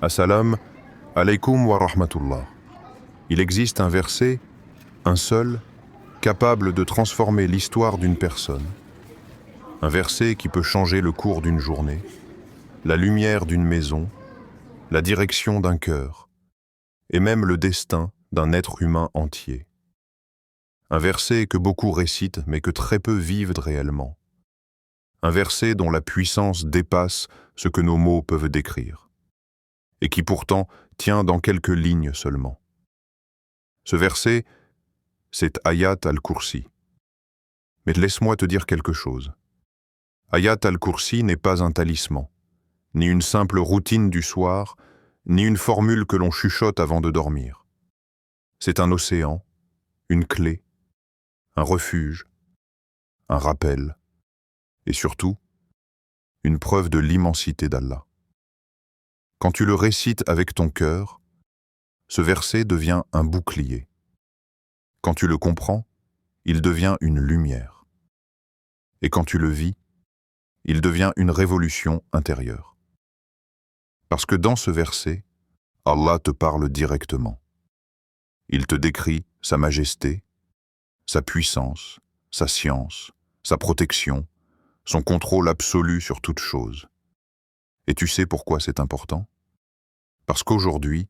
Assalam alaikum wa rahmatullah. Il existe un verset, un seul, capable de transformer l'histoire d'une personne. Un verset qui peut changer le cours d'une journée, la lumière d'une maison, la direction d'un cœur, et même le destin d'un être humain entier. Un verset que beaucoup récitent mais que très peu vivent réellement. Un verset dont la puissance dépasse ce que nos mots peuvent décrire. Et qui pourtant tient dans quelques lignes seulement. Ce verset, c'est Ayat al-Kursi. Mais laisse-moi te dire quelque chose. Ayat al-Kursi n'est pas un talisman, ni une simple routine du soir, ni une formule que l'on chuchote avant de dormir. C'est un océan, une clé, un refuge, un rappel, et surtout, une preuve de l'immensité d'Allah. Quand tu le récites avec ton cœur, ce verset devient un bouclier. Quand tu le comprends, il devient une lumière. Et quand tu le vis, il devient une révolution intérieure. Parce que dans ce verset, Allah te parle directement. Il te décrit sa majesté, sa puissance, sa science, sa protection, son contrôle absolu sur toute chose. Et tu sais pourquoi c'est important? Parce qu'aujourd'hui,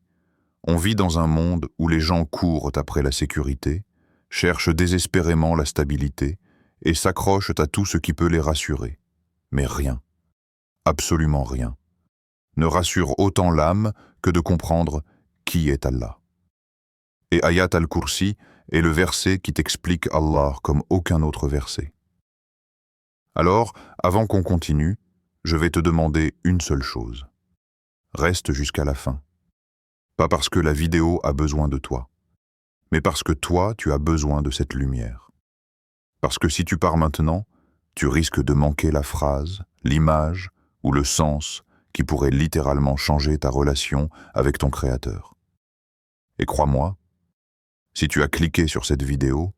on vit dans un monde où les gens courent après la sécurité, cherchent désespérément la stabilité et s'accrochent à tout ce qui peut les rassurer. Mais rien, absolument rien, ne rassure autant l'âme que de comprendre qui est Allah. Et Ayat al-Kursi est le verset qui t'explique Allah comme aucun autre verset. Alors, avant qu'on continue, je vais te demander une seule chose. Reste jusqu'à la fin. Pas parce que la vidéo a besoin de toi, mais parce que toi, tu as besoin de cette lumière. Parce que si tu pars maintenant, tu risques de manquer la phrase, l'image ou le sens qui pourrait littéralement changer ta relation avec ton Créateur. Et crois-moi, si tu as cliqué sur cette vidéo,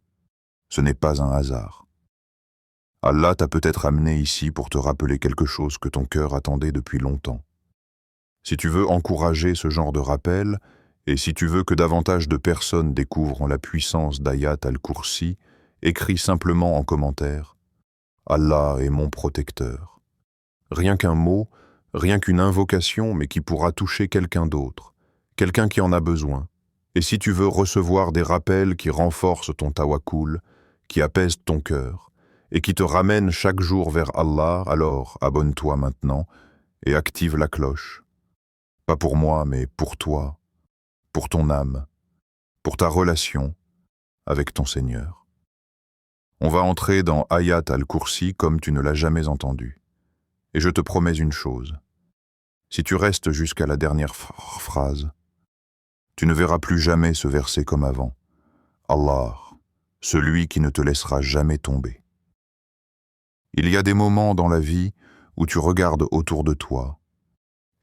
ce n'est pas un hasard. Allah t'a peut-être amené ici pour te rappeler quelque chose que ton cœur attendait depuis longtemps. Si tu veux encourager ce genre de rappel, et si tu veux que davantage de personnes découvrent la puissance d'Ayat al-Kursi, écris simplement en commentaire « Allah est mon protecteur ». Rien qu'un mot, rien qu'une invocation, mais qui pourra toucher quelqu'un d'autre, quelqu'un qui en a besoin. Et si tu veux recevoir des rappels qui renforcent ton tawakkul, qui apaisent ton cœur, et qui te ramènent chaque jour vers Allah, alors abonne-toi maintenant et active la cloche. Pas pour moi, mais pour toi, pour ton âme, pour ta relation avec ton Seigneur. On va entrer dans Ayat al-Kursi comme tu ne l'as jamais entendu. Et je te promets une chose. Si tu restes jusqu'à la dernière phrase, tu ne verras plus jamais ce verset comme avant. Allah, celui qui ne te laissera jamais tomber. Il y a des moments dans la vie où tu regardes autour de toi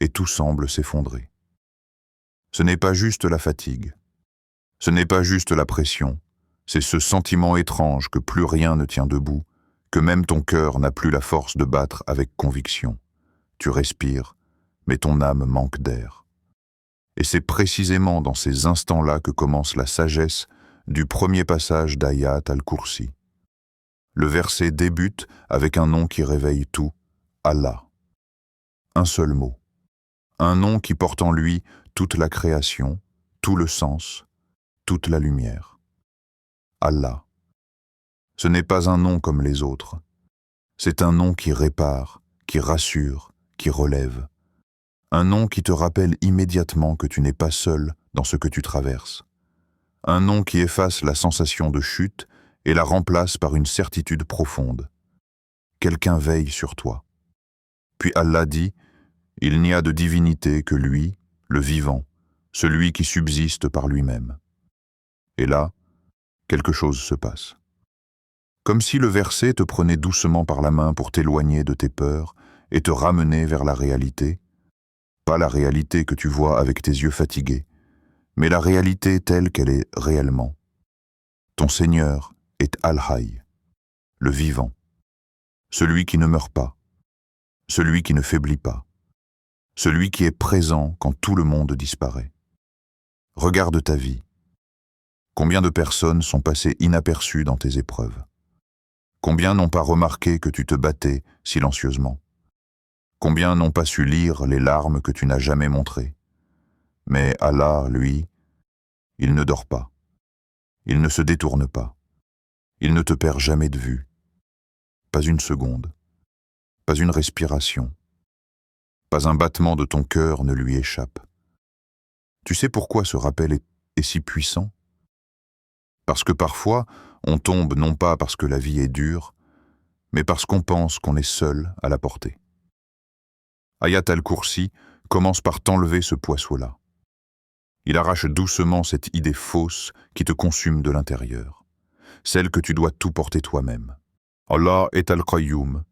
et tout semble s'effondrer. Ce n'est pas juste la fatigue, ce n'est pas juste la pression, c'est ce sentiment étrange que plus rien ne tient debout, que même ton cœur n'a plus la force de battre avec conviction. Tu respires, mais ton âme manque d'air. Et c'est précisément dans ces instants-là que commence la sagesse du premier passage d'Ayat al-Kursi. Le verset débute avec un nom qui réveille tout, Allah. Un seul mot. Un nom qui porte en lui toute la création, tout le sens, toute la lumière. Allah. Ce n'est pas un nom comme les autres. C'est un nom qui répare, qui rassure, qui relève. Un nom qui te rappelle immédiatement que tu n'es pas seul dans ce que tu traverses. Un nom qui efface la sensation de chute et la remplace par une certitude profonde. Quelqu'un veille sur toi. Puis Allah dit, il n'y a de divinité que lui, le vivant, celui qui subsiste par lui-même. Et là, quelque chose se passe. Comme si le verset te prenait doucement par la main pour t'éloigner de tes peurs et te ramener vers la réalité. Pas la réalité que tu vois avec tes yeux fatigués, mais la réalité telle qu'elle est réellement. Ton Seigneur est Al-Hayy, le vivant, celui qui ne meurt pas, celui qui ne faiblit pas, celui qui est présent quand tout le monde disparaît. Regarde ta vie. Combien de personnes sont passées inaperçues dans tes épreuves? Combien n'ont pas remarqué que tu te battais silencieusement? Combien n'ont pas su lire les larmes que tu n'as jamais montrées? Mais Allah, lui, il ne dort pas. Il ne se détourne pas. Il ne te perd jamais de vue. Pas une seconde. Pas une respiration. Pas un battement de ton cœur ne lui échappe. Tu sais pourquoi ce rappel est si puissant? Parce que parfois, on tombe non pas parce que la vie est dure, mais parce qu'on pense qu'on est seul à la porter. Ayat al-Kursi commence par t'enlever ce poisson-là. Il arrache doucement cette idée fausse qui te consume de l'intérieur, celle que tu dois tout porter toi-même. Allah est Al-Qayyum,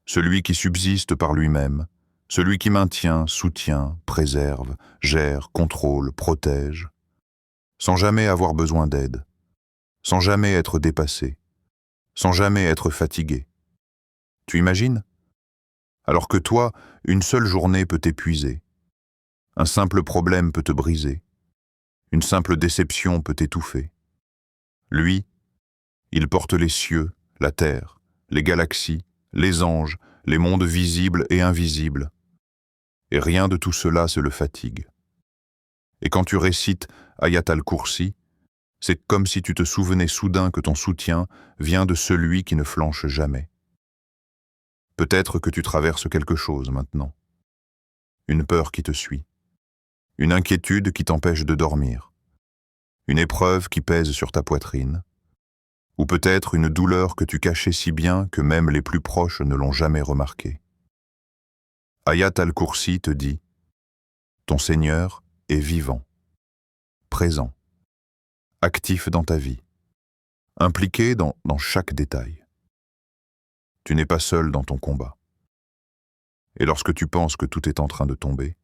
celui qui subsiste par lui-même, celui qui maintient, soutient, préserve, gère, contrôle, protège, sans jamais avoir besoin d'aide, sans jamais être dépassé, sans jamais être fatigué. Tu imagines? Alors que toi, une seule journée peut t'épuiser, un simple problème peut te briser, une simple déception peut t'étouffer. Lui, il porte les cieux, la terre, les galaxies, les anges, les mondes visibles et invisibles. Et rien de tout cela se le fatigue. Et quand tu récites Ayat al-Kursi, c'est comme si tu te souvenais soudain que ton soutien vient de celui qui ne flanche jamais. Peut-être que tu traverses quelque chose maintenant. Une peur qui te suit. Une inquiétude qui t'empêche de dormir. Une épreuve qui pèse sur ta poitrine. Ou peut-être une douleur que tu cachais si bien que même les plus proches ne l'ont jamais remarquée. Ayat al-Kursi te dit « Ton Seigneur est vivant, présent, actif dans ta vie, impliqué dans chaque détail. Tu n'es pas seul dans ton combat. Et lorsque tu penses que tout est en train de tomber,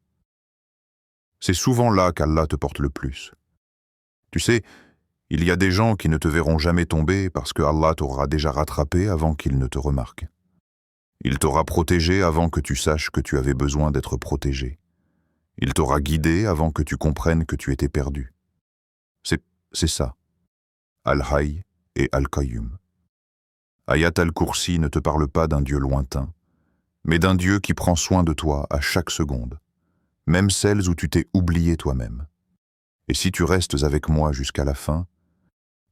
c'est souvent là qu'Allah te porte le plus. Tu sais, il y a des gens qui ne te verront jamais tomber parce que Allah t'aura déjà rattrapé avant qu'ils ne te remarquent. Il t'aura protégé avant que tu saches que tu avais besoin d'être protégé. Il t'aura guidé avant que tu comprennes que tu étais perdu. C'est ça, Al-Hayy et Al-Qayyum. Ayat al-Kursi ne te parle pas d'un Dieu lointain, mais d'un Dieu qui prend soin de toi à chaque seconde, même celles où tu t'es oublié toi-même. Et si tu restes avec moi jusqu'à la fin,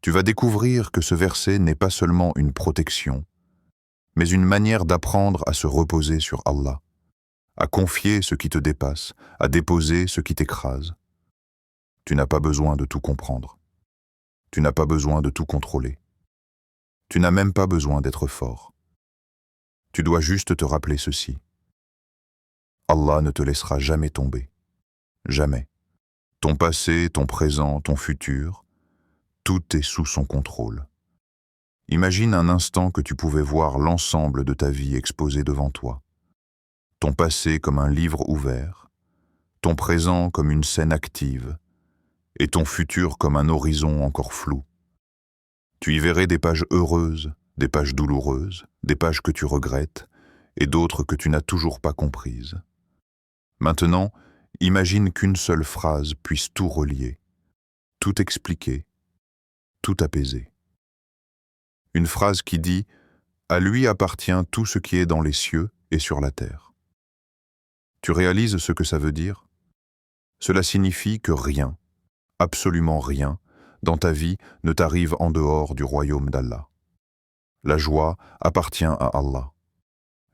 tu vas découvrir que ce verset n'est pas seulement une protection, mais une manière d'apprendre à se reposer sur Allah, à confier ce qui te dépasse, à déposer ce qui t'écrase. Tu n'as pas besoin de tout comprendre. Tu n'as pas besoin de tout contrôler. Tu n'as même pas besoin d'être fort. Tu dois juste te rappeler ceci. Allah ne te laissera jamais tomber. Jamais. Ton passé, ton présent, ton futur, tout est sous son contrôle. Imagine un instant que tu pouvais voir l'ensemble de ta vie exposé devant toi. Ton passé comme un livre ouvert, ton présent comme une scène active, et ton futur comme un horizon encore flou. Tu y verrais des pages heureuses, des pages douloureuses, des pages que tu regrettes, et d'autres que tu n'as toujours pas comprises. Maintenant, imagine qu'une seule phrase puisse tout relier, tout expliquer, tout apaiser. Une phrase qui dit « À lui appartient tout ce qui est dans les cieux et sur la terre ». Tu réalises ce que ça veut dire? Cela signifie que rien, absolument rien, dans ta vie ne t'arrive en dehors du royaume d'Allah. La joie appartient à Allah.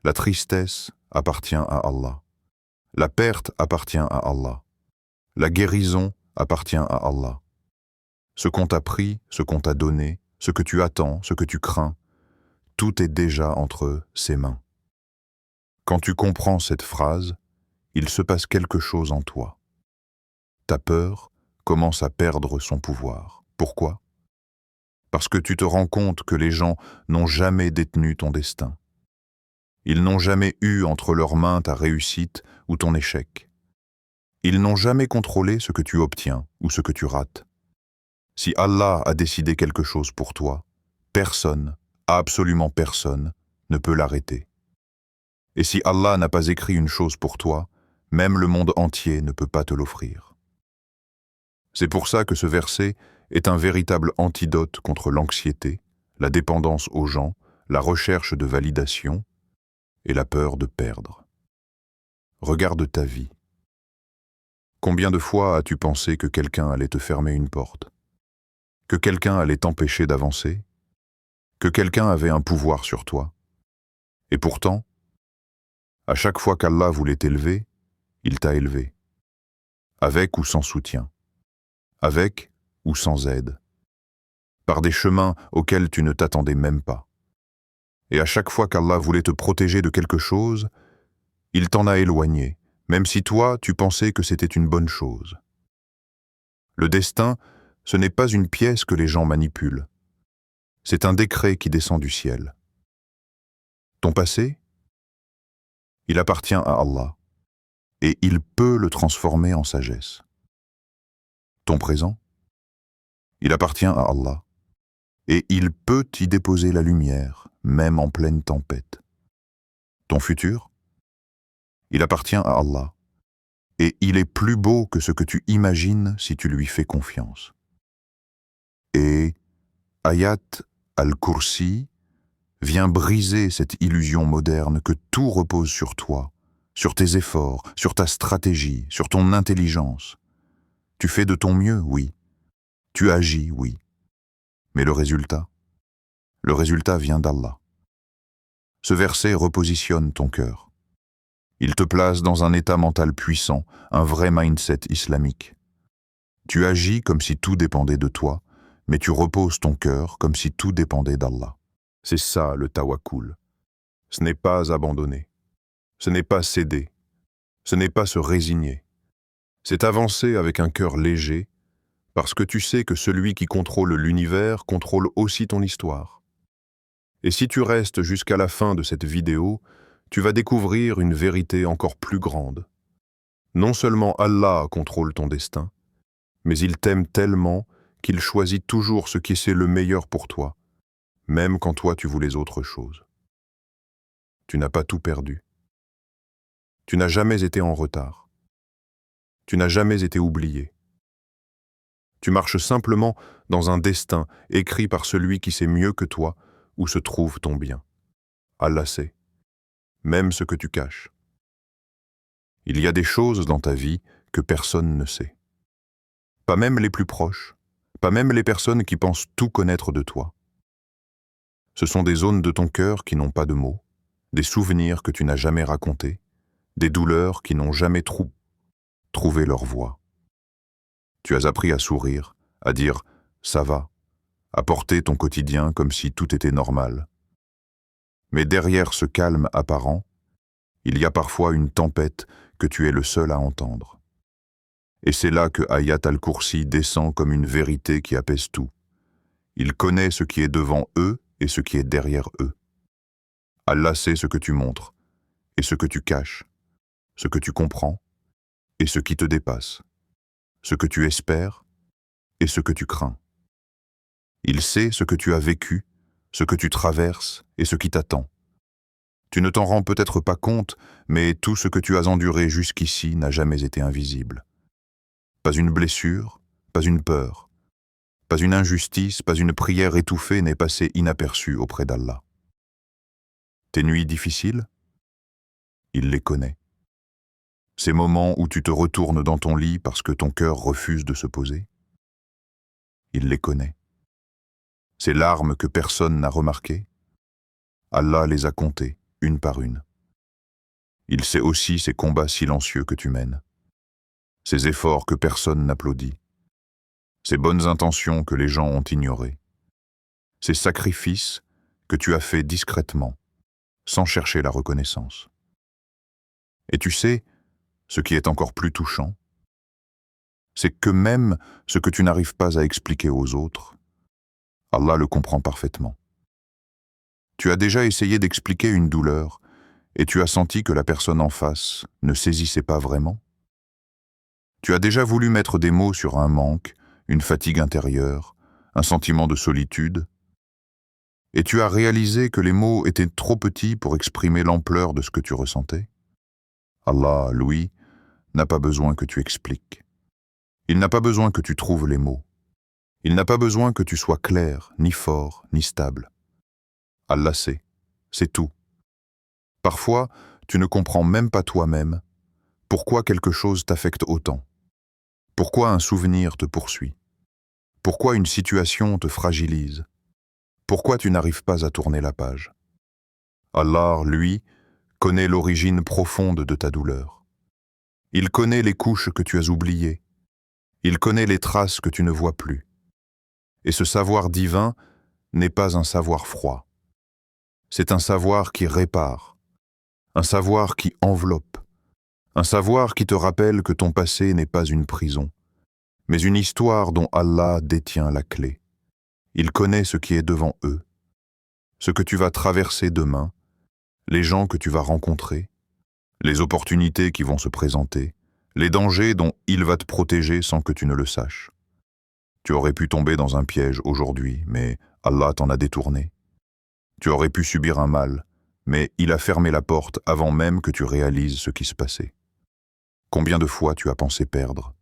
La tristesse appartient à Allah. La perte appartient à Allah. La guérison appartient à Allah. Ce qu'on t'a pris, ce qu'on t'a donné, ce que tu attends, ce que tu crains, tout est déjà entre ses mains. Quand tu comprends cette phrase, il se passe quelque chose en toi. Ta peur commence à perdre son pouvoir. Pourquoi? Parce que tu te rends compte que les gens n'ont jamais détenu ton destin. Ils n'ont jamais eu entre leurs mains ta réussite ou ton échec. Ils n'ont jamais contrôlé ce que tu obtiens ou ce que tu rates. Si Allah a décidé quelque chose pour toi, personne, absolument personne, ne peut l'arrêter. Et si Allah n'a pas écrit une chose pour toi, Même le monde entier ne peut pas te l'offrir. C'est pour ça que ce verset est un véritable antidote contre l'anxiété, la dépendance aux gens, la recherche de validation et la peur de perdre. Regarde ta vie. Combien de fois as-tu pensé que quelqu'un allait te fermer une porte? Que quelqu'un allait t'empêcher d'avancer? Que quelqu'un avait un pouvoir sur toi? Et pourtant, à chaque fois qu'Allah voulait t'élever, il t'a élevé, avec ou sans soutien, avec ou sans aide, par des chemins auxquels tu ne t'attendais même pas. Et à chaque fois qu'Allah voulait te protéger de quelque chose, il t'en a éloigné, même si toi, tu pensais que c'était une bonne chose. Le destin, ce n'est pas une pièce que les gens manipulent. C'est un décret qui descend du ciel. Ton passé, il appartient à Allah, et il peut le transformer en sagesse. Ton présent, il appartient à Allah, et il peut y déposer la lumière, même en pleine tempête. Ton futur, il appartient à Allah, et il est plus beau que ce que tu imagines si tu lui fais confiance. Et Ayat al-Kursi vient briser cette illusion moderne que tout repose sur toi, sur tes efforts, sur ta stratégie, sur ton intelligence. Tu fais de ton mieux, oui. Tu agis, oui. Mais le résultat vient d'Allah. Ce verset repositionne ton cœur. Il te place dans un état mental puissant, un vrai mindset islamique. Tu agis comme si tout dépendait de toi, mais tu reposes ton cœur comme si tout dépendait d'Allah. C'est ça le tawakkul. Ce n'est pas abandonner. Ce n'est pas céder. Ce n'est pas se résigner. C'est avancer avec un cœur léger, parce que tu sais que celui qui contrôle l'univers contrôle aussi ton histoire. Et si tu restes jusqu'à la fin de cette vidéo, tu vas découvrir une vérité encore plus grande. Non seulement Allah contrôle ton destin, mais il t'aime tellement qu'il choisit toujours ce qui est le meilleur pour toi, même quand toi tu voulais autre chose. Tu n'as pas tout perdu. Tu n'as jamais été en retard. Tu n'as jamais été oublié. Tu marches simplement dans un destin écrit par celui qui sait mieux que toi où se trouve ton bien. Allah sait, même ce que tu caches. Il y a des choses dans ta vie que personne ne sait. Pas même les plus proches, pas même les personnes qui pensent tout connaître de toi. Ce sont des zones de ton cœur qui n'ont pas de mots, des souvenirs que tu n'as jamais racontés, des douleurs qui n'ont jamais trouvé leur voie. Tu as appris à sourire, à dire « ça va », à porter ton quotidien comme si tout était normal. Mais derrière ce calme apparent, il y a parfois une tempête que tu es le seul à entendre. Et c'est là que Ayat al-Kursi descend comme une vérité qui apaise tout. Il connaît ce qui est devant eux et ce qui est derrière eux. Allah sait ce que tu montres et ce que tu caches, ce que tu comprends et ce qui te dépasse, ce que tu espères et ce que tu crains. Il sait ce que tu as vécu, ce que tu traverses et ce qui t'attend. Tu ne t'en rends peut-être pas compte, mais tout ce que tu as enduré jusqu'ici n'a jamais été invisible. Pas une blessure, pas une peur, pas une injustice, pas une prière étouffée n'est passée inaperçue auprès d'Allah. Tes nuits difficiles, il les connaît. Ces moments où tu te retournes dans ton lit parce que ton cœur refuse de se poser, il les connaît. Ces larmes que personne n'a remarquées, Allah les a comptées, une par une. Il sait aussi ces combats silencieux que tu mènes, ces efforts que personne n'applaudit, ces bonnes intentions que les gens ont ignorées, ces sacrifices que tu as faits discrètement, sans chercher la reconnaissance. Et tu sais, ce qui est encore plus touchant, c'est que même ce que tu n'arrives pas à expliquer aux autres, Allah le comprend parfaitement. Tu as déjà essayé d'expliquer une douleur et tu as senti que la personne en face ne saisissait pas vraiment? Tu as déjà voulu mettre des mots sur un manque, une fatigue intérieure, un sentiment de solitude, et tu as réalisé que les mots étaient trop petits pour exprimer l'ampleur de ce que tu ressentais? Allah, lui, n'a pas besoin que tu expliques. Il n'a pas besoin que tu trouves les mots. Il n'a pas besoin que tu sois clair, ni fort, ni stable. Allah sait, c'est tout. Parfois, tu ne comprends même pas toi-même pourquoi quelque chose t'affecte autant. Pourquoi un souvenir te poursuit. Pourquoi une situation te fragilise. Pourquoi tu n'arrives pas à tourner la page. Allah, lui, connaît l'origine profonde de ta douleur. Il connaît les couches que tu as oubliées. Il connaît les traces que tu ne vois plus. Et ce savoir divin n'est pas un savoir froid. C'est un savoir qui répare, un savoir qui enveloppe, un savoir qui te rappelle que ton passé n'est pas une prison, mais une histoire dont Allah détient la clé. Il connaît ce qui est devant eux, ce que tu vas traverser demain, les gens que tu vas rencontrer, les opportunités qui vont se présenter, les dangers dont il va te protéger sans que tu ne le saches. Tu aurais pu tomber dans un piège aujourd'hui, mais Allah t'en a détourné. Tu aurais pu subir un mal, mais il a fermé la porte avant même que tu réalises ce qui se passait. Combien de fois tu as pensé perdre?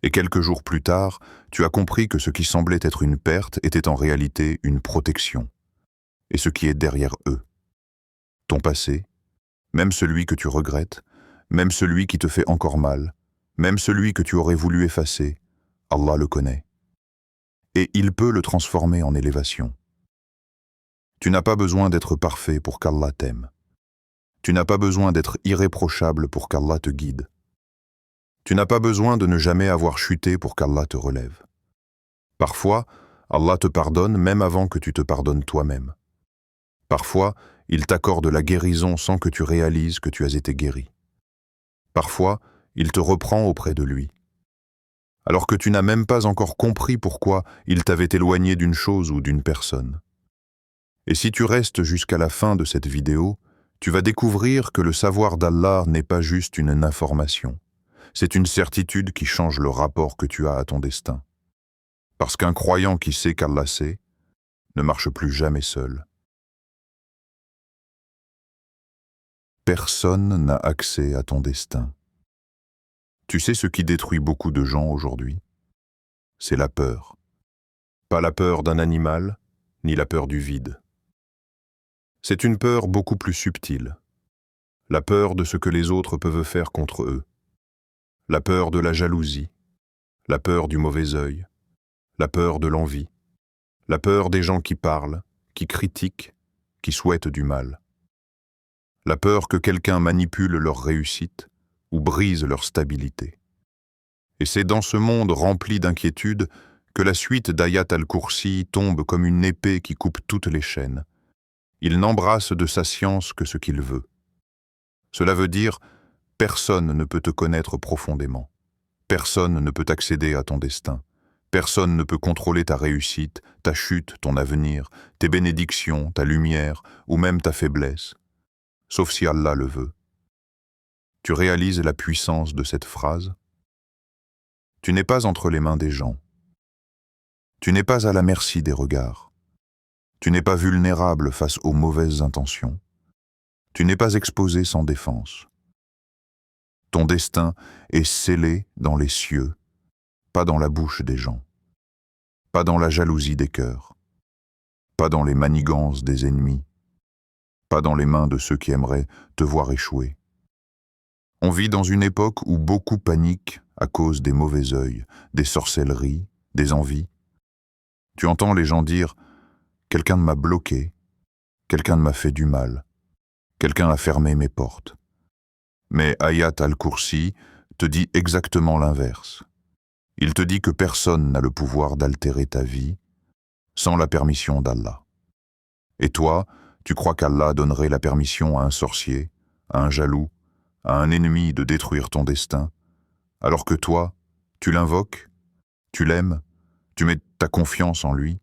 Et quelques jours plus tard, tu as compris que ce qui semblait être une perte était en réalité une protection. Et ce qui est derrière eux. Ton passé, même celui que tu regrettes, même celui qui te fait encore mal, même celui que tu aurais voulu effacer, Allah le connaît. Et il peut le transformer en élévation. Tu n'as pas besoin d'être parfait pour qu'Allah t'aime. Tu n'as pas besoin d'être irréprochable pour qu'Allah te guide. Tu n'as pas besoin de ne jamais avoir chuté pour qu'Allah te relève. Parfois, Allah te pardonne même avant que tu te pardonnes toi-même. Parfois, il t'accorde la guérison sans que tu réalises que tu as été guéri. Parfois, il te reprend auprès de lui. Alors que tu n'as même pas encore compris pourquoi il t'avait éloigné d'une chose ou d'une personne. Et si tu restes jusqu'à la fin de cette vidéo, tu vas découvrir que le savoir d'Allah n'est pas juste une information. C'est une certitude qui change le rapport que tu as à ton destin. Parce qu'un croyant qui sait qu'Allah sait, ne marche plus jamais seul. Personne n'a accès à ton destin. Tu sais ce qui détruit beaucoup de gens aujourd'hui? C'est la peur. Pas la peur d'un animal, ni la peur du vide. C'est une peur beaucoup plus subtile. La peur de ce que les autres peuvent faire contre eux. La peur de la jalousie. La peur du mauvais œil. La peur de l'envie. La peur des gens qui parlent, qui critiquent, qui souhaitent du mal. La peur que quelqu'un manipule leur réussite ou brise leur stabilité. Et c'est dans ce monde rempli d'inquiétude que la suite d'Ayat al-Kursi tombe comme une épée qui coupe toutes les chaînes. Il n'embrasse de sa science que ce qu'il veut. Cela veut dire, personne ne peut te connaître profondément. Personne ne peut accéder à ton destin. Personne ne peut contrôler ta réussite, ta chute, ton avenir, tes bénédictions, ta lumière ou même ta faiblesse. Sauf si Allah le veut. Tu réalises la puissance de cette phrase? Tu n'es pas entre les mains des gens. Tu n'es pas à la merci des regards. Tu n'es pas vulnérable face aux mauvaises intentions. Tu n'es pas exposé sans défense. Ton destin est scellé dans les cieux, pas dans la bouche des gens, pas dans la jalousie des cœurs, pas dans les manigances des ennemis, pas dans les mains de ceux qui aimeraient te voir échouer. On vit dans une époque où beaucoup paniquent à cause des mauvais œils, des sorcelleries, des envies. Tu entends les gens dire « quelqu'un m'a bloqué, quelqu'un m'a fait du mal, quelqu'un a fermé mes portes ». Mais Ayat al-Kursi te dit exactement l'inverse. Il te dit que personne n'a le pouvoir d'altérer ta vie sans la permission d'Allah. Et toi, tu crois qu'Allah donnerait la permission à un sorcier, à un jaloux, à un ennemi de détruire ton destin, alors que toi, tu l'invoques, tu l'aimes, tu mets ta confiance en lui.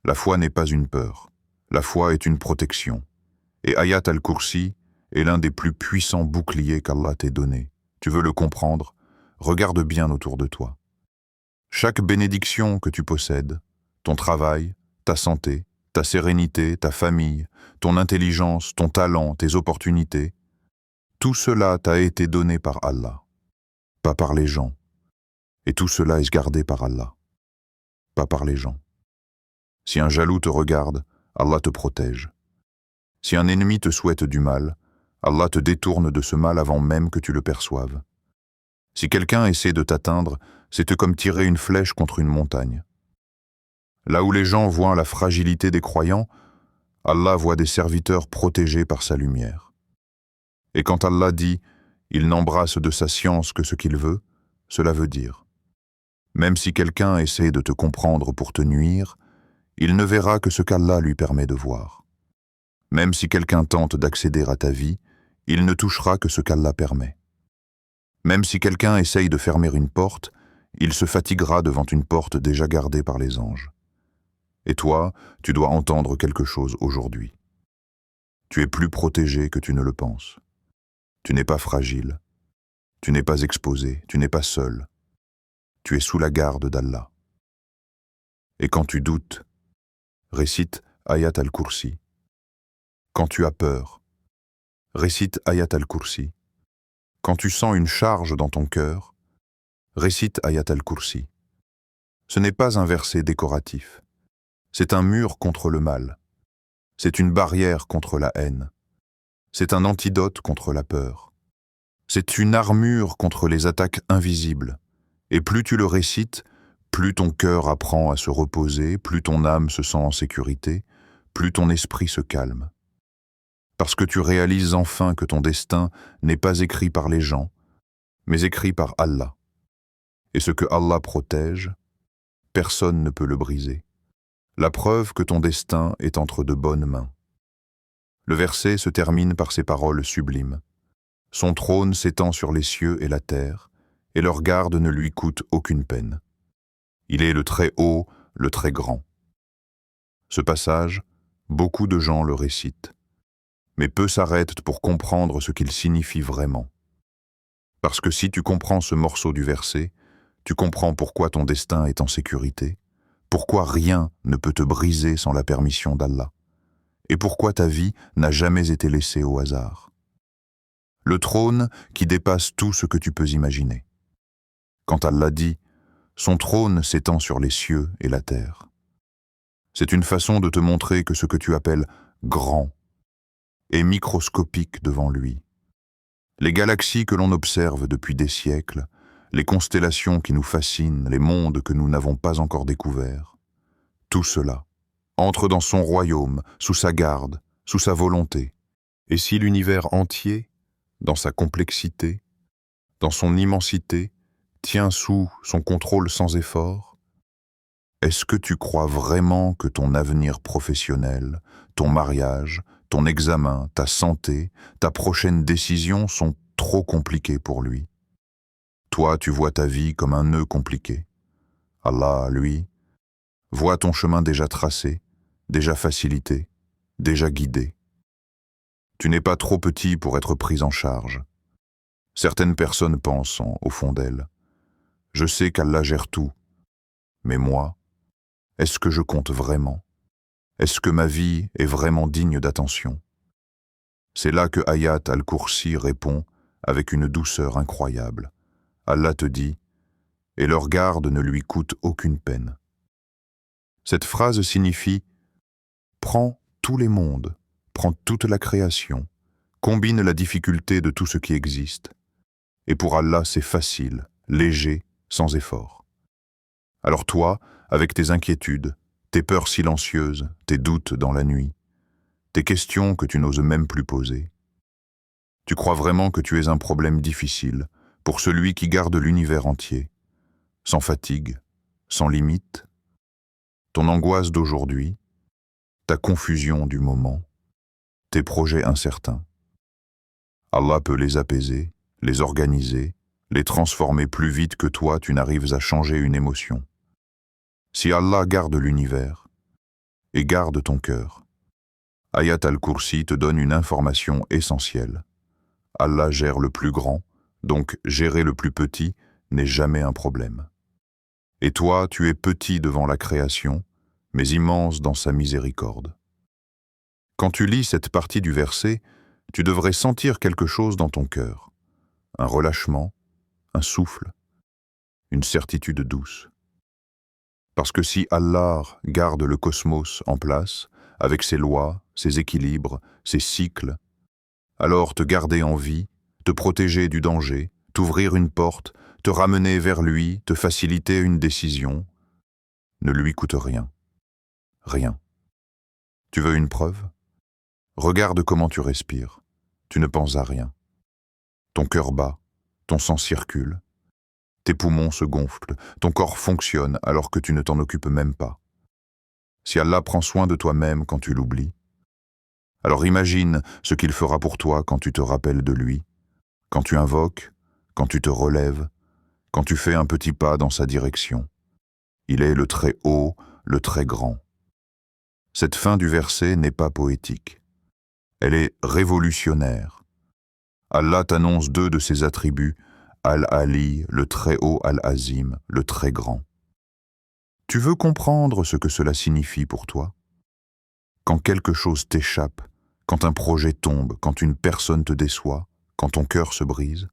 La foi n'est pas une peur, la foi est une protection. Et Ayat al-Kursi est l'un des plus puissants boucliers qu'Allah t'ait donné. Tu veux le comprendre? Regarde bien autour de toi. Chaque bénédiction que tu possèdes, ton travail, ta santé, ta sérénité, ta famille, ton intelligence, ton talent, tes opportunités, Tout cela t'a été donné par Allah, pas par les gens. Et tout cela est gardé par Allah, pas par les gens. Si un jaloux te regarde, Allah te protège. Si un ennemi te souhaite du mal, Allah te détourne de ce mal avant même que tu le perçoives. Si quelqu'un essaie de t'atteindre, c'est comme tirer une flèche contre une montagne. Là où les gens voient la fragilité des croyants, Allah voit des serviteurs protégés par sa lumière. Et quand Allah dit « Il n'embrasse de sa science que ce qu'il veut », cela veut dire même si quelqu'un essaie de te comprendre pour te nuire, il ne verra que ce qu'Allah lui permet de voir. Même si quelqu'un tente d'accéder à ta vie, il ne touchera que ce qu'Allah permet. Même si quelqu'un essaye de fermer une porte, il se fatiguera devant une porte déjà gardée par les anges. Et toi, tu dois entendre quelque chose aujourd'hui. Tu es plus protégé que tu ne le penses. Tu n'es pas fragile. Tu n'es pas exposé. Tu n'es pas seul. Tu es sous la garde d'Allah. Et quand tu doutes, récite Ayat al-Kursi. Quand tu as peur, récite Ayat al-Kursi. Quand tu sens une charge dans ton cœur, récite Ayat al-Kursi. Ce n'est pas un verset décoratif. C'est un mur contre le mal. C'est une barrière contre la haine. C'est un antidote contre la peur. C'est une armure contre les attaques invisibles. Et plus tu le récites, plus ton cœur apprend à se reposer, plus ton âme se sent en sécurité, plus ton esprit se calme. Parce que tu réalises enfin que ton destin n'est pas écrit par les gens, mais écrit par Allah. Et ce que Allah protège, personne ne peut le briser. La preuve que ton destin est entre de bonnes mains. Le verset se termine par ces paroles sublimes. Son trône s'étend sur les cieux et la terre, et leur garde ne lui coûte aucune peine. Il est le très haut, le très grand. Ce passage, beaucoup de gens le récitent, mais peu s'arrêtent pour comprendre ce qu'il signifie vraiment. Parce que si tu comprends ce morceau du verset, tu comprends pourquoi ton destin est en sécurité, pourquoi rien ne peut te briser sans la permission d'Allah, et pourquoi ta vie n'a jamais été laissée au hasard. Le trône qui dépasse tout ce que tu peux imaginer. Quand Allah dit « Son trône s'étend sur les cieux et la terre », c'est une façon de te montrer que ce que tu appelles « grand » est microscopique devant lui. Les galaxies que l'on observe depuis des siècles, les constellations qui nous fascinent, les mondes que nous n'avons pas encore découverts, tout cela entre dans son royaume, sous sa garde, sous sa volonté. Et si l'univers entier, dans sa complexité, dans son immensité, tient sous son contrôle sans effort, est-ce que tu crois vraiment que ton avenir professionnel, ton mariage, ton examen, ta santé, ta prochaine décision sont trop compliqués pour lui? Toi, tu vois ta vie comme un nœud compliqué. Allah, lui, voit ton chemin déjà tracé, déjà facilité, déjà guidé. Tu n'es pas trop petit pour être pris en charge. Certaines personnes pensent, au fond d'elles, « Je sais qu'Allah gère tout, mais moi, est-ce que je compte vraiment? Est-ce que ma vie est vraiment digne d'attention ?» C'est là que Ayat al-Kursi répond avec une douceur incroyable. Allah te dit « Et leur garde ne lui coûte aucune peine ». Cette phrase signifie « Prends tous les mondes, prends toute la création, combine la difficulté de tout ce qui existe. Et pour Allah, c'est facile, léger, sans effort. Alors toi, avec tes inquiétudes, tes peurs silencieuses, tes doutes dans la nuit, tes questions que tu n'oses même plus poser, tu crois vraiment que tu es un problème difficile pour celui qui garde l'univers entier, sans fatigue, sans limite? Ton angoisse d'aujourd'hui, ta confusion du moment, tes projets incertains. Allah peut les apaiser, les organiser, les transformer plus vite que toi tu n'arrives à changer une émotion. Si Allah garde l'univers et garde ton cœur, Ayat al-Kursi te donne une information essentielle. Allah gère le plus grand, donc gérer le plus petit n'est jamais un problème. Et toi, tu es petit devant la création, mais immense dans sa miséricorde. Quand tu lis cette partie du verset, tu devrais sentir quelque chose dans ton cœur, un relâchement, un souffle, une certitude douce. Parce que si Allah garde le cosmos en place, avec ses lois, ses équilibres, ses cycles, alors te garder en vie, te protéger du danger, t'ouvrir une porte, te ramener vers lui, te faciliter une décision, ne lui coûte rien. Rien. Tu veux une preuve? Regarde comment tu respires. Tu ne penses à rien. Ton cœur bat, ton sang circule, tes poumons se gonflent, ton corps fonctionne alors que tu ne t'en occupes même pas. Si Allah prend soin de toi-même quand tu l'oublies, alors imagine ce qu'il fera pour toi quand tu te rappelles de lui, quand tu invoques, quand tu te relèves, quand tu fais un petit pas dans sa direction. Il est le très haut, le très grand. Cette fin du verset n'est pas poétique. Elle est révolutionnaire. Allah t'annonce deux de ses attributs, Al-Ali, le très haut, Al-Azim, le très grand. Tu veux comprendre ce que cela signifie pour toi? Quand quelque chose t'échappe, quand un projet tombe, quand une personne te déçoit, quand ton cœur se brise,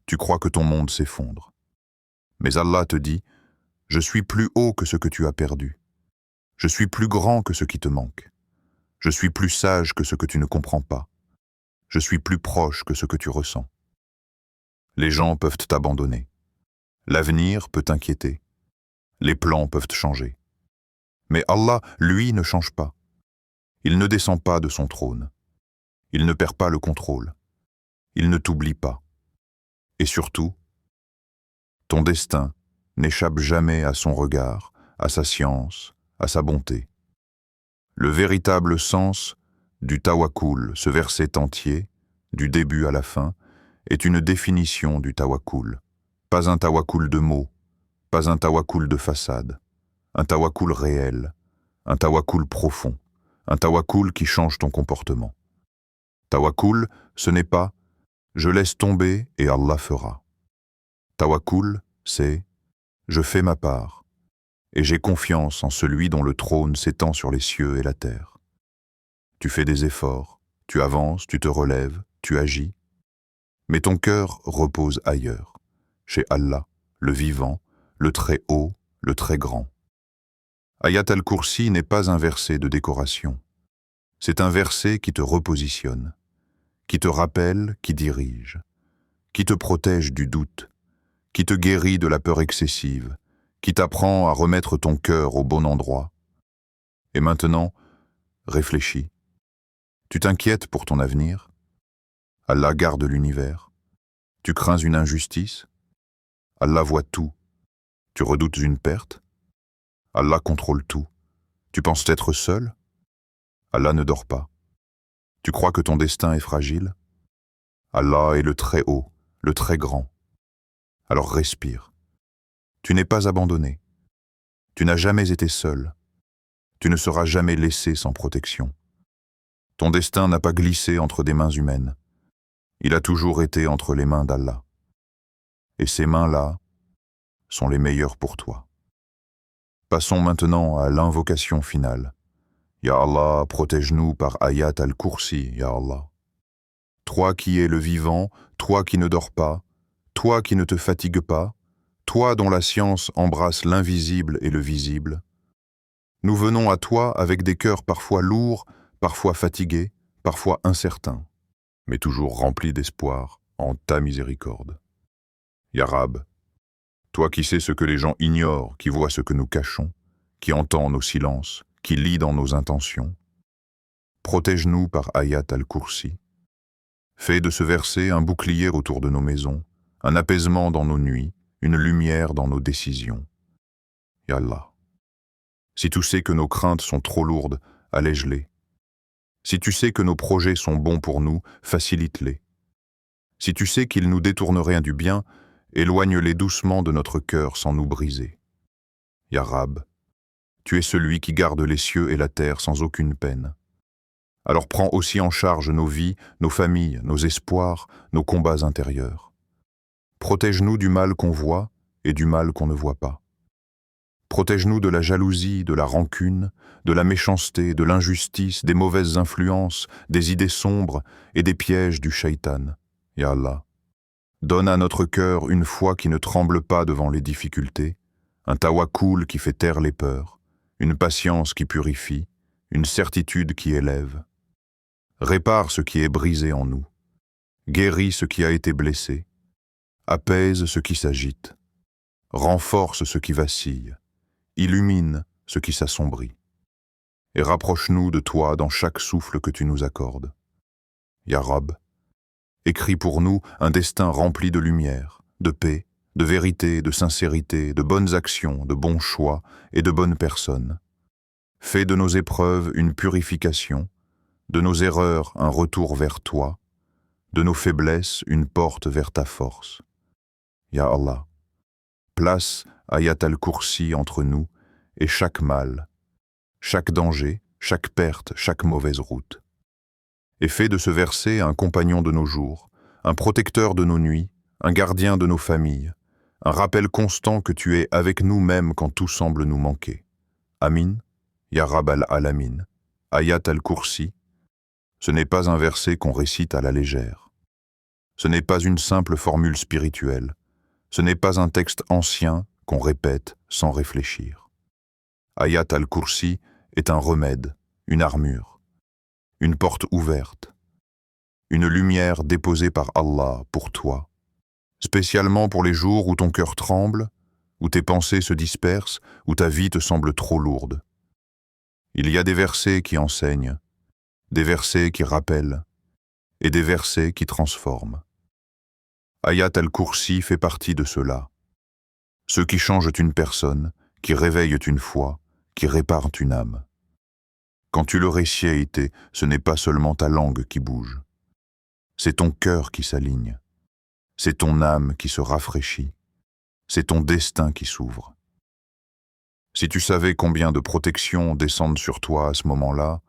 tu crois que ton monde s'effondre. Mais Allah te dit, je suis plus haut que ce que tu as perdu. Je suis plus grand que ce qui te manque. Je suis plus sage que ce que tu ne comprends pas. Je suis plus proche que ce que tu ressens. Les gens peuvent t'abandonner. L'avenir peut t'inquiéter. Les plans peuvent changer. Mais Allah, lui, ne change pas. Il ne descend pas de son trône. Il ne perd pas le contrôle. Il ne t'oublie pas. Et surtout, ton destin n'échappe jamais à son regard, à sa science, à sa bonté. Le véritable sens du tawakkul, ce verset entier, du début à la fin, est une définition du tawakkul. Pas un tawakkul de mots, pas un tawakkul de façade, un tawakkul réel, un tawakkul profond, un tawakkul qui change ton comportement. Tawakkul, ce n'est pas « je laisse tomber et Allah fera ». Tawakkul, c'est « je fais ma part et j'ai confiance en celui dont le trône s'étend sur les cieux et la terre ». Tu fais des efforts, tu avances, tu te relèves, tu agis, mais ton cœur repose ailleurs, chez Allah, le vivant, le très haut, le très grand. Ayat al-Kursi n'est pas un verset de décoration. C'est un verset qui te repositionne, qui te rappelle, qui dirige, qui te protège du doute, qui te guérit de la peur excessive, qui t'apprend à remettre ton cœur au bon endroit. Et maintenant, réfléchis. Tu t'inquiètes pour ton avenir? Allah garde l'univers. Tu crains une injustice? Allah voit tout. Tu redoutes une perte? Allah contrôle tout. Tu penses être seul? Allah ne dort pas. Tu crois que ton destin est fragile? Allah est le très haut, le très grand. Alors respire. Tu n'es pas abandonné. Tu n'as jamais été seul. Tu ne seras jamais laissé sans protection. Ton destin n'a pas glissé entre des mains humaines. Il a toujours été entre les mains d'Allah. Et ces mains-là sont les meilleures pour toi. Passons maintenant à l'invocation finale. Ya Allah, protège-nous par Ayat al-Kursi, Ya Allah. Toi qui es le vivant, toi qui ne dors pas, toi qui ne te fatigues pas, toi dont la science embrasse l'invisible et le visible, nous venons à toi avec des cœurs parfois lourds, parfois fatigués, parfois incertains, mais toujours remplis d'espoir en ta miséricorde. Ya Rab, toi qui sais ce que les gens ignorent, qui vois ce que nous cachons, qui entend nos silences, qui lit dans nos intentions, protège-nous par Ayat al-Kursi. Fais de ce verset un bouclier autour de nos maisons, un apaisement dans nos nuits, une lumière dans nos décisions. Ya Allah, si tu sais que nos craintes sont trop lourdes, allège-les. Si tu sais que nos projets sont bons pour nous, facilite-les. Si tu sais qu'ils nous détournent rien du bien, éloigne-les doucement de notre cœur sans nous briser. Ya Rab, tu es celui qui garde les cieux et la terre sans aucune peine. Alors prends aussi en charge nos vies, nos familles, nos espoirs, nos combats intérieurs. Protège-nous du mal qu'on voit et du mal qu'on ne voit pas. Protège-nous de la jalousie, de la rancune, de la méchanceté, de l'injustice, des mauvaises influences, des idées sombres et des pièges du shaitan. Ya Allah, donne à notre cœur une foi qui ne tremble pas devant les difficultés, un tawakkul qui fait taire les peurs, une patience qui purifie, une certitude qui élève. Répare ce qui est brisé en nous, guéris ce qui a été blessé, apaise ce qui s'agite, renforce ce qui vacille, illumine ce qui s'assombrit, et rapproche-nous de toi dans chaque souffle que tu nous accordes. Ya Rab, écris pour nous un destin rempli de lumière, de paix, de vérité, de sincérité, de bonnes actions, de bons choix et de bonnes personnes. Fais de nos épreuves une purification, de nos erreurs un retour vers toi, de nos faiblesses une porte vers ta force. Ya Allah, place Ayat al-Kursi entre nous et chaque mal, chaque danger, chaque perte, chaque mauvaise route. Et fais de ce verset un compagnon de nos jours, un protecteur de nos nuits, un gardien de nos familles, un rappel constant que tu es avec nous même quand tout semble nous manquer. Amin, Ya Rab al-Alamin, Ayat al-Kursi. Ce n'est pas un verset qu'on récite à la légère. Ce n'est pas une simple formule spirituelle. Ce n'est pas un texte ancien qu'on répète sans réfléchir. Ayat al-Kursi est un remède, une armure, une porte ouverte, une lumière déposée par Allah pour toi, spécialement pour les jours où ton cœur tremble, où tes pensées se dispersent, où ta vie te semble trop lourde. Il y a des versets qui enseignent, des versets qui rappellent, et des versets qui transforment. Ayat al-Kursi fait partie de ceux-là. Ceux qui changent une personne, qui réveillent une foi, qui réparent une âme. Quand tu le récites, ce n'est pas seulement ta langue qui bouge. C'est ton cœur qui s'aligne. C'est ton âme qui se rafraîchit. C'est ton destin qui s'ouvre. Si tu savais combien de protections descendent sur toi à ce moment-là,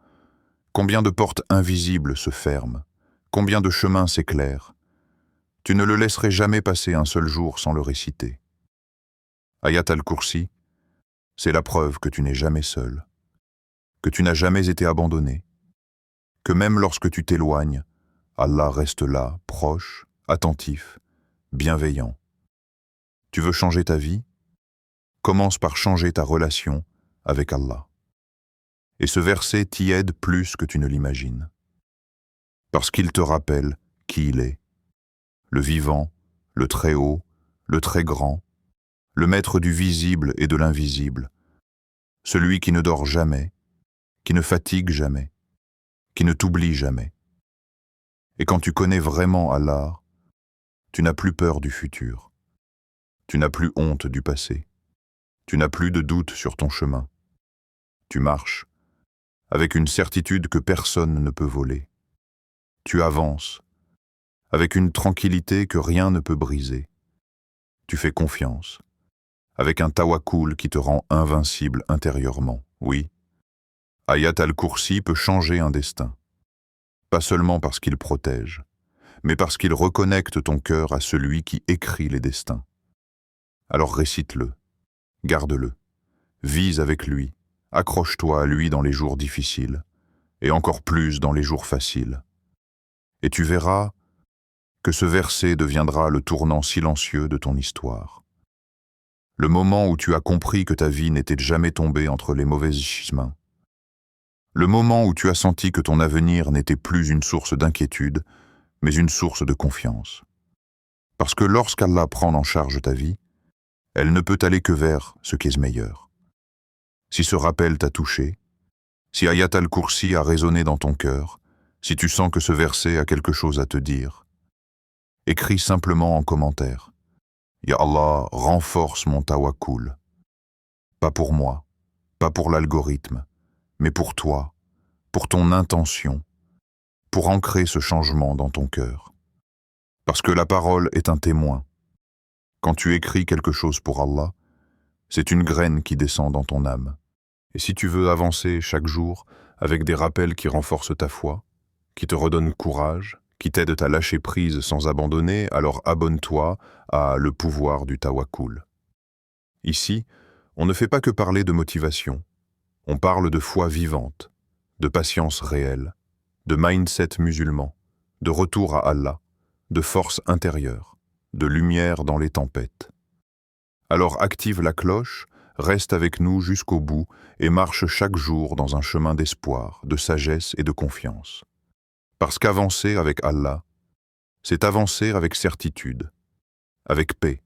combien de portes invisibles se ferment, combien de chemins s'éclairent, tu ne le laisserais jamais passer un seul jour sans le réciter. Ayat al-Kursi, c'est la preuve que tu n'es jamais seul, que tu n'as jamais été abandonné, que même lorsque tu t'éloignes, Allah reste là, proche, attentif, bienveillant. Tu veux changer ta vie? Commence par changer ta relation avec Allah. Et ce verset t'y aide plus que tu ne l'imagines. Parce qu'il te rappelle qui il est, le vivant, le très haut, le très grand, le maître du visible et de l'invisible, celui qui ne dort jamais, qui ne fatigue jamais, qui ne t'oublie jamais. Et quand tu connais vraiment Allah, tu n'as plus peur du futur, tu n'as plus honte du passé, tu n'as plus de doute sur ton chemin. Tu marches avec une certitude que personne ne peut voler. Tu avances avec une tranquillité que rien ne peut briser. Tu fais confiance, avec un tawakkul qui te rend invincible intérieurement. Oui, Ayat al-Kursi peut changer un destin, pas seulement parce qu'il protège, mais parce qu'il reconnecte ton cœur à celui qui écrit les destins. Alors récite-le, garde-le, vise avec lui, accroche-toi à lui dans les jours difficiles, et encore plus dans les jours faciles. Et tu verras que ce verset deviendra le tournant silencieux de ton histoire. Le moment où tu as compris que ta vie n'était jamais tombée entre les mauvais chemins. Le moment où tu as senti que ton avenir n'était plus une source d'inquiétude, mais une source de confiance. Parce que lorsqu'Allah prend en charge ta vie, elle ne peut aller que vers ce qui est meilleur. Si ce rappel t'a touché, si Ayat al-Kursi a résonné dans ton cœur, si tu sens que ce verset a quelque chose à te dire, écris simplement en commentaire. Ya Allah, renforce mon tawakkul. Pas pour moi, pas pour l'algorithme, mais pour toi, pour ton intention, pour ancrer ce changement dans ton cœur. Parce que la parole est un témoin. Quand tu écris quelque chose pour Allah, c'est une graine qui descend dans ton âme. Et si tu veux avancer chaque jour avec des rappels qui renforcent ta foi, qui te redonnent courage, qui t'aident à lâcher prise sans abandonner, alors abonne-toi à Le pouvoir du tawakkul. Ici, On ne fait pas que parler de motivation, on parle de foi vivante, de patience réelle, de mindset musulman, de retour à Allah, de force intérieure, de lumière dans les tempêtes. Alors active la cloche, reste avec nous jusqu'au bout et marche chaque jour dans un chemin d'espoir, de sagesse et de confiance. Parce qu'avancer avec Allah, c'est avancer avec certitude, avec paix,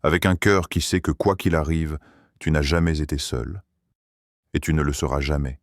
avec un cœur qui sait que quoi qu'il arrive, tu n'as jamais été seul, et tu ne le seras jamais.